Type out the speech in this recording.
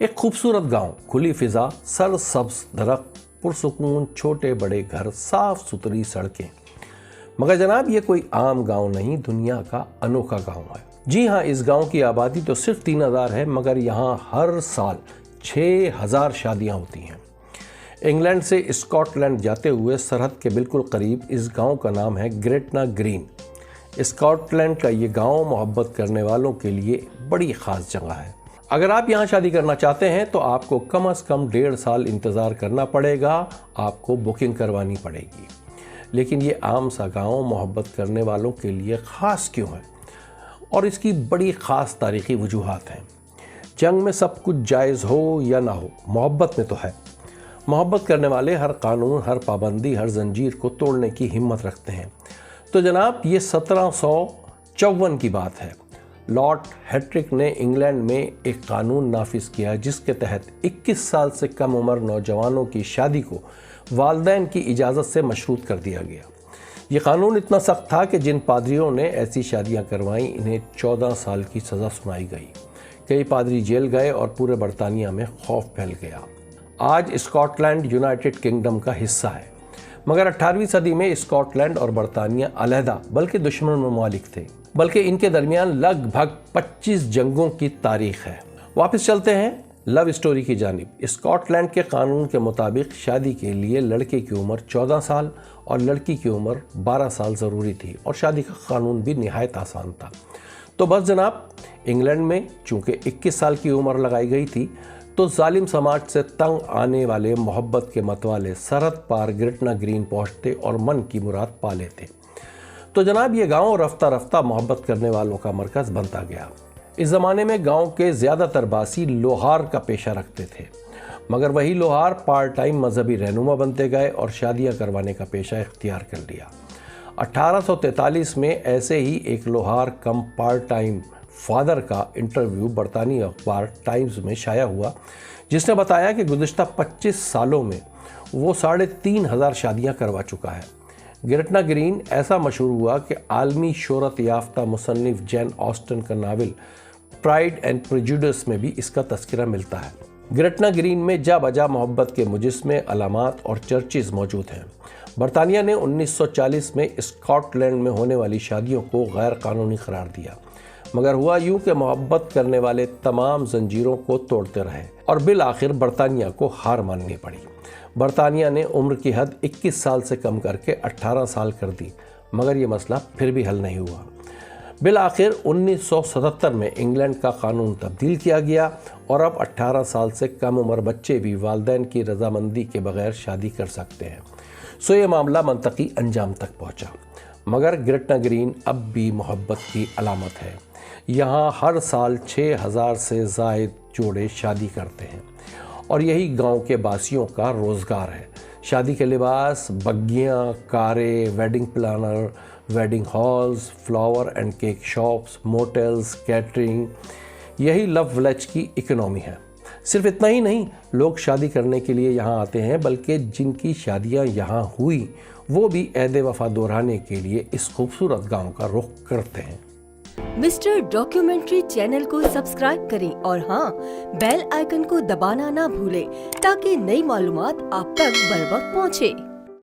ایک خوبصورت گاؤں، کھلی فضا، سرسبز درخت، پرسکون چھوٹے بڑے گھر، صاف ستھری سڑکیں۔ مگر جناب یہ کوئی عام گاؤں نہیں، دنیا کا انوکھا گاؤں ہے۔ جی ہاں، اس گاؤں کی آبادی تو صرف 3000 ہے، مگر یہاں ہر سال 6000 شادیاں ہوتی ہیں۔ انگلینڈ سے اسکاٹ لینڈ جاتے ہوئے سرحد کے بالکل قریب اس گاؤں کا نام ہے گریٹنا گرین۔ اسکاٹ لینڈ کا یہ گاؤں محبت کرنے والوں کے لیے بڑی خاص جگہ ہے۔ اگر آپ یہاں شادی کرنا چاہتے ہیں تو آپ کو کم از کم 1.5 سال انتظار کرنا پڑے گا، آپ کو بکنگ کروانی پڑے گی۔ لیکن یہ عام سا گاؤں محبت کرنے والوں کے لیے خاص کیوں ہے؟ اور اس کی بڑی خاص تاریخی وجوہات ہیں۔ جنگ میں سب کچھ جائز ہو یا نہ ہو، محبت میں تو ہے۔ محبت کرنے والے ہر قانون، ہر پابندی، ہر زنجیر کو توڑنے کی ہمت رکھتے ہیں۔ تو جناب یہ 1754 کی بات ہے۔ لارڈ ہیٹرک نے انگلینڈ میں ایک قانون نافذ کیا جس کے تحت 21 سال سے کم عمر نوجوانوں کی شادی کو والدین کی اجازت سے مشروط کر دیا گیا۔ یہ قانون اتنا سخت تھا کہ جن پادریوں نے ایسی شادیاں کروائیں انہیں 14 سال کی سزا سنائی گئی۔ کئی پادری جیل گئے اور پورے برطانیہ میں خوف پھیل گیا۔ آج اسکاٹ لینڈ یونائٹڈ کنگڈم کا حصہ ہے، مگر 18ویں صدی میں اسکاٹ لینڈ اور برطانیہ علیحدہ بلکہ دشمن ممالک تھے، بلکہ ان کے درمیان لگ بھگ 25 جنگوں کی تاریخ ہے۔ واپس چلتے ہیں لو اسٹوری کی جانب۔ اسکاٹ لینڈ کے قانون کے مطابق شادی کے لیے لڑکے کی عمر 14 سال اور لڑکی کی عمر 12 سال ضروری تھی، اور شادی کا قانون بھی نہایت آسان تھا۔ تو بس جناب، انگلینڈ میں چونکہ 21 سال کی عمر لگائی گئی تھی، تو ظالم سماج سے تنگ آنے والے محبت کے متوالے سرحد پار گریٹنا گرین پہنچتے اور من کی مراد پا لیتے۔ تو جناب یہ گاؤں رفتہ رفتہ محبت کرنے والوں کا مرکز بنتا گیا۔ اس زمانے میں گاؤں کے زیادہ تر باسی لوہار کا پیشہ رکھتے تھے، مگر وہی لوہار پارٹ ٹائم مذہبی رہنما بنتے گئے اور شادیاں کروانے کا پیشہ اختیار کر لیا۔ 1843 میں ایسے ہی ایک لوہار کم پارٹ ٹائم فادر کا انٹرویو برطانوی اخبار ٹائمز میں شائع ہوا، جس نے بتایا کہ گزشتہ 25 سالوں میں وہ 3500 شادیاں کروا چکا ہے۔ گریٹنا گرین ایسا مشہور ہوا کہ عالمی شہرت یافتہ مصنف جین آسٹن کا ناول پرائڈ اینڈ پریجوڈس میں بھی اس کا تذکرہ ملتا ہے۔ گریٹنا گرین میں جا بجا محبت کے مجسمے، علامات اور چرچز موجود ہیں۔ برطانیہ نے 1940 میں اسکاٹ لینڈ میں ہونے والی شادیوں کو غیر قانونی قرار دیا، مگر ہوا یوں کہ محبت کرنے والے تمام زنجیروں کو توڑتے رہے اور بالآخر برطانیہ کو ہار ماننی پڑی۔ برطانیہ نے عمر کی حد 21 سال سے کم کر کے 18 سال کر دی، مگر یہ مسئلہ پھر بھی حل نہیں ہوا۔ بالآخر 1977 میں انگلینڈ کا قانون تبدیل کیا گیا اور اب 18 سال سے کم عمر بچے بھی والدین کی رضامندی کے بغیر شادی کر سکتے ہیں۔ سو یہ معاملہ منطقی انجام تک پہنچا، مگر گریٹنا گرین اب بھی محبت کی علامت ہے۔ یہاں ہر سال 6000 سے زائد جوڑے شادی کرتے ہیں، اور یہی گاؤں کے باسیوں کا روزگار ہے۔ شادی کے لباس، بگیاں، کاریں، wedding planner, wedding halls, flower and cake shops, motels, catering, یہی لو ولیج کی اکنامی ہے۔ صرف اتنا ہی نہیں، لوگ شادی کرنے کے لیے یہاں آتے ہیں، بلکہ جن کی شادیاں یہاں ہوئی وہ بھی عہد وفا دہرانے کے لیے اس خوبصورت گاؤں کا رخ کرتے ہیں۔ مسٹر ڈاکیومنٹری چینل کو سبسکرائب کریں اور ہاں، بیل آئیکن کو دبانا نہ بھولیں تاکہ نئی معلومات آپ تک بر وقت پہنچے۔